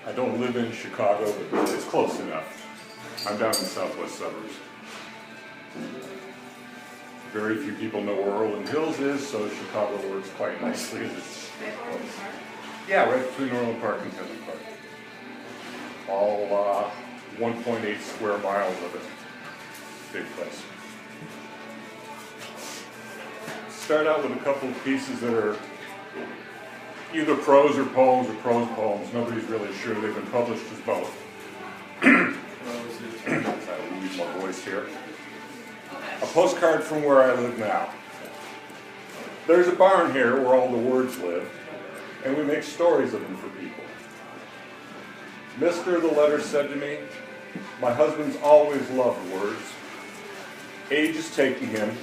I don't live in Chicago, but it's close enough. I'm down in the southwest suburbs. Very few people know where Orland Hills is, so Chicago works quite nicely. Yeah, right between Orland Park and Henley Park. All 1.8 square miles of it. Big place. Start out with a couple of pieces that are either prose or poems or prose poems. Nobody's really sure. They've been published as both. I'll lose my voice here. A postcard from where I live now. There's a barn here where all the words live, and we make stories of them for people. Mister, the letter said to me, my husband's always loved words. Age is taking him,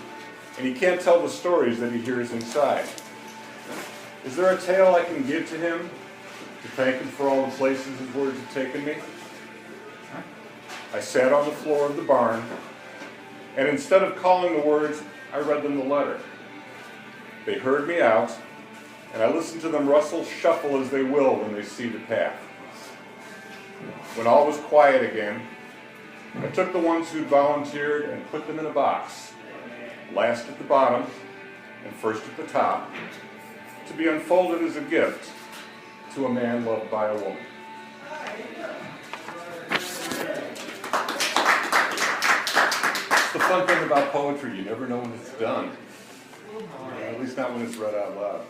and he can't tell the stories that he hears inside. Is there a tale I can give to him to thank him for all the places his words have taken me? I sat on the floor of the barn, and instead of calling the words, I read them the letter. They heard me out, and I listened to them rustle, shuffle as they will when they see the path. When all was quiet again, I took the ones who'd volunteered and put them in a box, last at the bottom and first at the top, to be unfolded as a gift to a man loved by a woman. The fun thing about poetry, you never know when it's done. At least not when it's read out loud.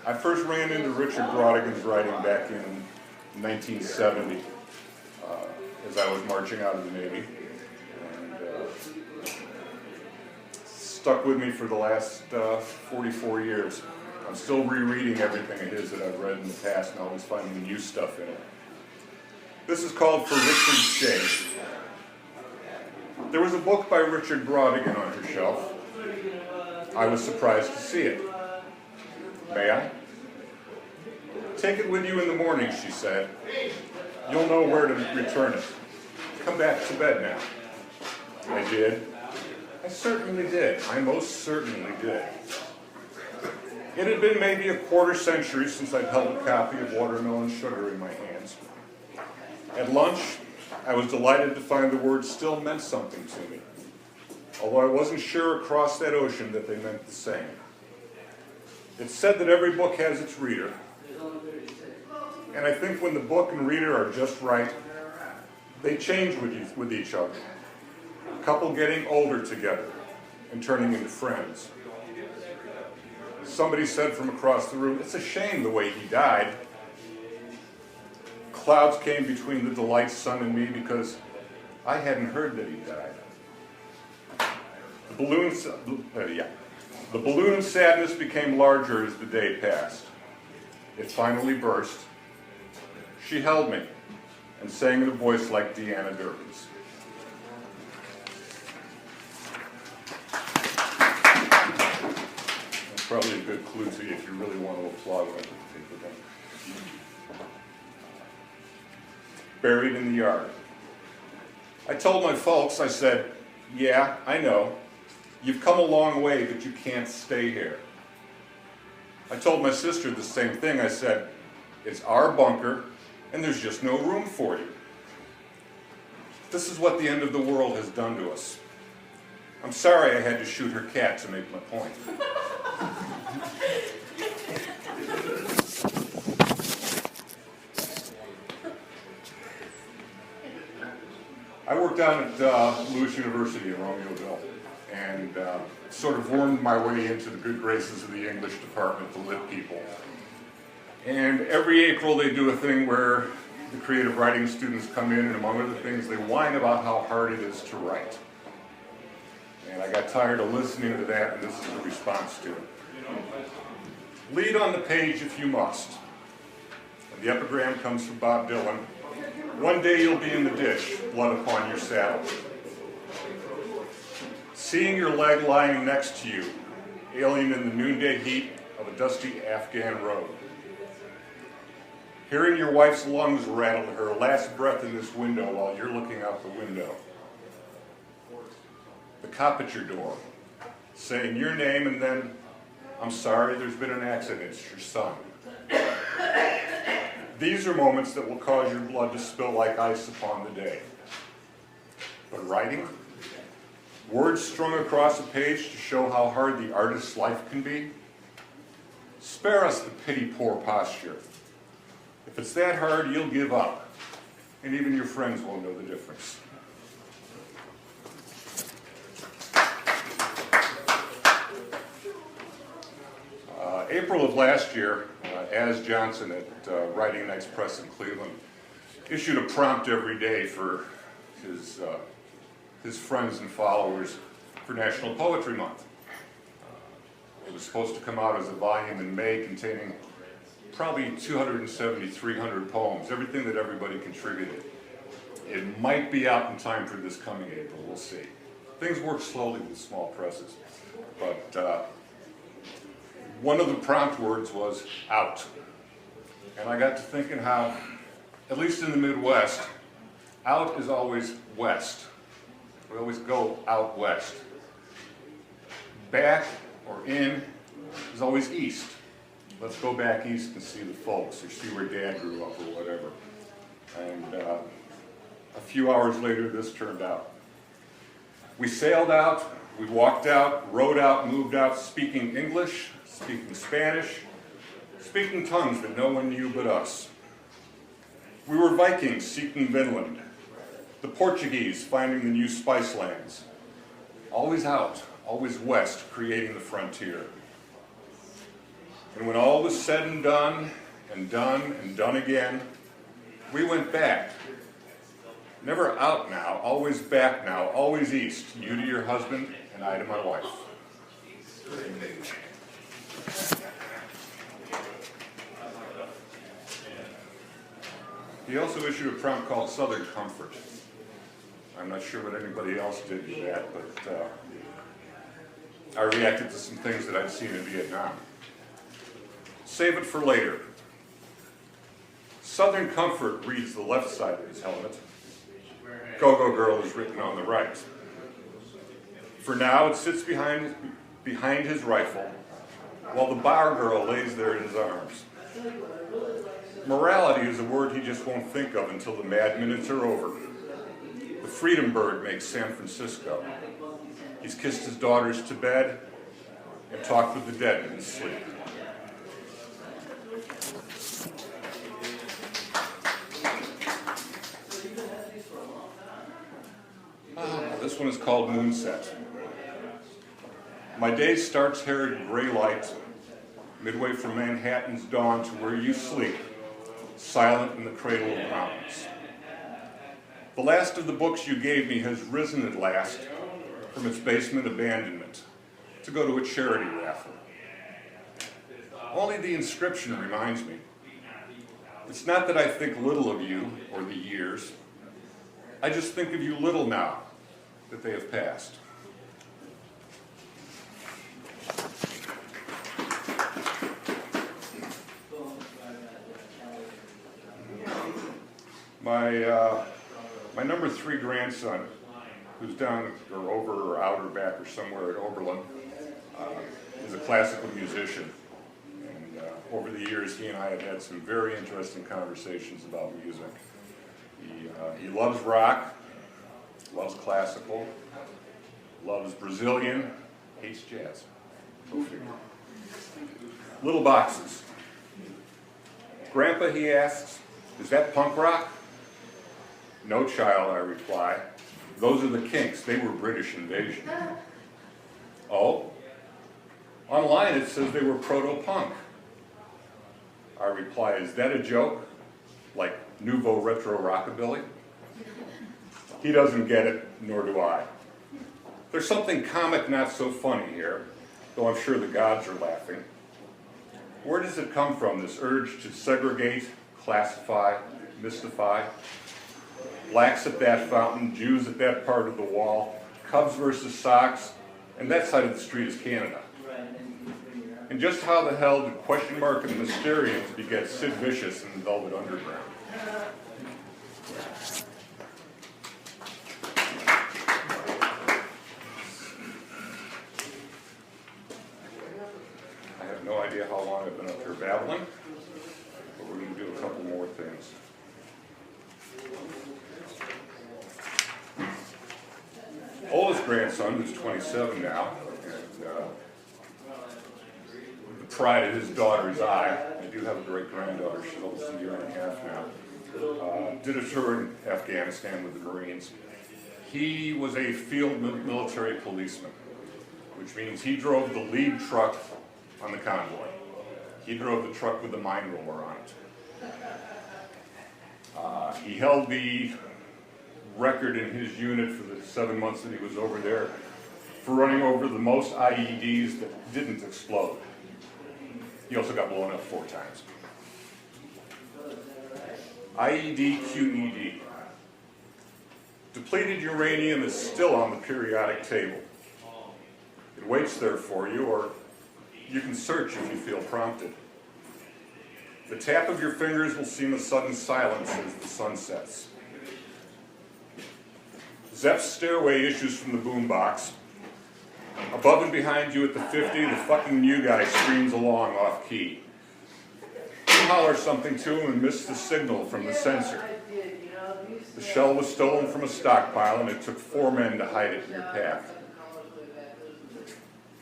I first ran into Richard Brodigan's writing back in 1970 as I was marching out of the Navy. And stuck with me for the last 44 years. I'm still rereading everything of his that I've read in the past and always finding new stuff in it. This is called For Richard's Shade. There was a book by Richard Brodigan on her shelf. I was surprised to see it. May I? Take it with you in the morning, she said. You'll know where to return it. Come back to bed now. I did. I certainly did. I most certainly did. It had been maybe a quarter century since I'd held a copy of Watermelon Sugar in my hands. At lunch, I was delighted to find the words still meant something to me, although I wasn't sure across that ocean that they meant the same. It's said that every book has its reader, and I think when the book and reader are just right, they change with each other. A couple getting older together and turning into friends. Somebody said from across the room, it's a shame the way he died. Clouds came between the delight's sun and me because I hadn't heard that he died. The balloon of sadness became larger as the day passed. It finally burst. She held me and sang in a voice like Deanna Durbin's. That's probably a good clue to you if you really want to applaud when I put the paper down. Buried in the yard. I told my folks, I said, yeah, I know. You've come a long way, but you can't stay here. I told my sister the same thing. I said, it's our bunker, and there's just no room for you. This is what the end of the world has done to us. I'm sorry I had to shoot her cat to make my point. I worked down at Lewis University in Romeoville and sort of wormed my way into the good graces of the English department, the lit people. And every April they do a thing where the creative writing students come in, and among other things, they whine about how hard it is to write. And I got tired of listening to that, and this is the response to it. Lead on the page if you must. And the epigram comes from Bob Dylan. One day you'll be in the ditch, blood upon your saddle. Seeing your leg lying next to you, alien in the noonday heat of a dusty Afghan road. Hearing your wife's lungs rattle her last breath in this window while you're looking out the window. The cop at your door, saying your name and then, I'm sorry, there's been an accident, it's your son. These are moments that will cause your blood to spill like ice upon the day. But writing, words strung across a page to show how hard the artist's life can be, spare us the pity poor posture. If it's that hard, you'll give up, and even your friends won't know the difference. April of last year, Az Johnson at Writing Nights Press in Cleveland issued a prompt every day for his friends and followers for National Poetry Month. It was supposed to come out as a volume in May containing probably 270, 300 poems, everything that everybody contributed. It might be out in time for this coming April, we'll see. Things work slowly with small presses, but one of the prompt words was out. And I got to thinking how, at least in the Midwest, out is always west. We always go out west. Back or in is always east. Let's go back east and see the folks, or see where Dad grew up, or whatever. And a few hours later, this turned out. We sailed out, we walked out, rode out, moved out, speaking English, speaking Spanish, speaking tongues that no one knew but us. We were Vikings seeking Vinland, the Portuguese finding the new spice lands. Always out, always west, creating the frontier. And when all was said and done, and done, and done again, we went back. Never out now, always back now, always east. You to your husband, and I to my wife. He also issued a prompt called Southern Comfort. I'm not sure what anybody else did to that, but I reacted to some things that I'd seen in Vietnam. Save it for later. Southern Comfort reads the left side of his helmet. Go-Go Girl is written on the right. For now, it sits behind his rifle, while the bar girl lays there in his arms. Morality is a word he just won't think of until the mad minutes are over. The freedom bird makes San Francisco. He's kissed his daughters to bed and talked with the dead in his sleep. This one is called Moonset. My day starts here at gray light, midway from Manhattan's dawn to where you sleep, silent in the cradle of mountains. The last of the books you gave me has risen at last from its basement abandonment to go to a charity raffle. Only the inscription reminds me. It's not that I think little of you or the years. I just think of you little now that they have passed. My number 3 grandson, who's down or over or out or back or somewhere at Oberlin, is a classical musician. And over the years, he and I have had some very interesting conversations about music. He loves rock, loves classical, loves Brazilian, hates jazz. Go figure. Little boxes. Grandpa, he asks, is that punk rock? No, child, I reply. Those are the Kinks. They were British invasion. Oh? Online it says they were proto-punk. I reply, is that a joke? Like nouveau retro rockabilly? He doesn't get it, nor do I. There's something comic, not so funny here, though I'm sure the gods are laughing. Where does it come from, this urge to segregate, classify, mystify? Blacks at that fountain, Jews at that part of the wall, Cubs versus Sox, and that side of the street is Canada. And just how the hell did Question Mark and the Mysterians beget Sid Vicious and Velvet Underground? I have no idea how long I've been up here babbling. couple more things. Oldest grandson, who's 27 now, and the pride of his daughter's eye. I do have a great-granddaughter. She's almost a year and a half now. Did a tour in Afghanistan with the Marines. He was a field military policeman, which means he drove the lead truck on the convoy. He drove the truck with the mine roller on it. He held the record in his unit for the 7 months that he was over there for running over the most IEDs that didn't explode. He also got blown up 4 times. IED, QED. Depleted uranium is still on the periodic table. It waits there for you, or you can search if you feel prompted. The tap of your fingers will seem a sudden silence as the sun sets. Zepp's stairway issues from the boombox. Above and behind you at the 50, the fucking new guy screams along off key. You holler something to him and miss the signal from the sensor. The shell was stolen from a stockpile and it took 4 men to hide it in your path.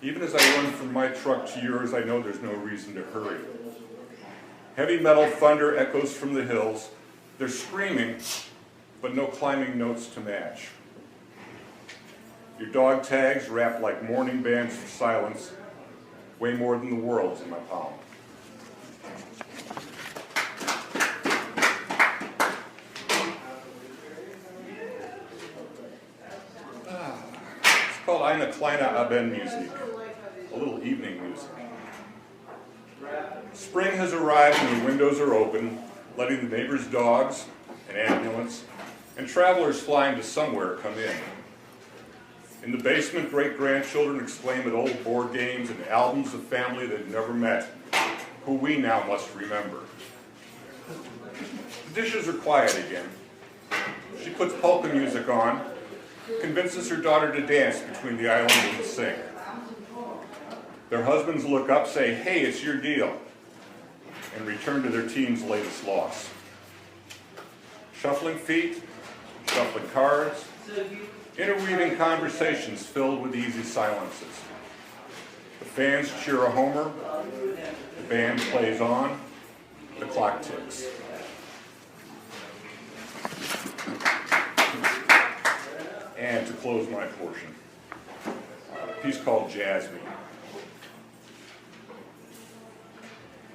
Even as I run from my truck to yours, I know there's no reason to hurry. Heavy metal thunder echoes from the hills. They're screaming, but no climbing notes to match. Your dog tags wrapped like mourning bands for silence, weigh more than the world's in my palm. It's called Eine, kleine, Abendmusik, a little evening music. Spring has arrived and the windows are open, letting the neighbors' dogs, an ambulance, and travelers flying to somewhere come in. In the basement, great-grandchildren exclaim at old board games and albums of family they've never met, who we now must remember. The dishes are quiet again. She puts polka music on, convinces her daughter to dance between the island and the sink. Their husbands look up, say, "Hey, it's your deal," and return to their team's latest loss. Shuffling feet, shuffling cards, interweaving conversations filled with easy silences. The fans cheer a homer, the band plays on, the clock ticks. And to close my portion, a piece called Jasmine.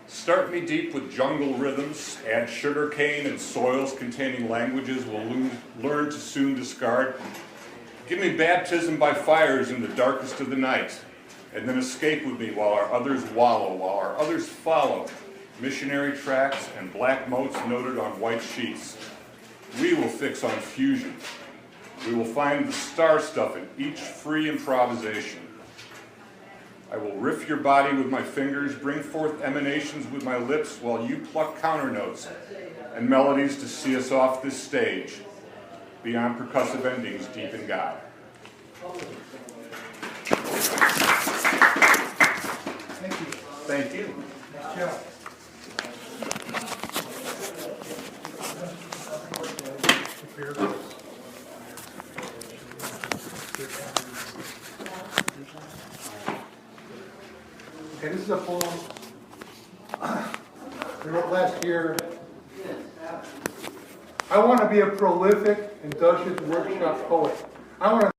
Start me deep with jungle rhythms, add sugarcane and soils containing languages we'll learn to soon discard. Give me baptism by fires in the darkest of the night, and then escape with me while our others wallow, while our others follow, missionary tracks and black motes noted on white sheets. We will fix on fusion. We will find the star stuff in each free improvisation. I will riff your body with my fingers, bring forth emanations with my lips while you pluck counter notes and melodies to see us off this stage, beyond percussive endings deep in God. Thank you. Thank you. Nice job. Okay, this is a poem I wrote last year. I want to be a prolific, industrious workshop poet. I want to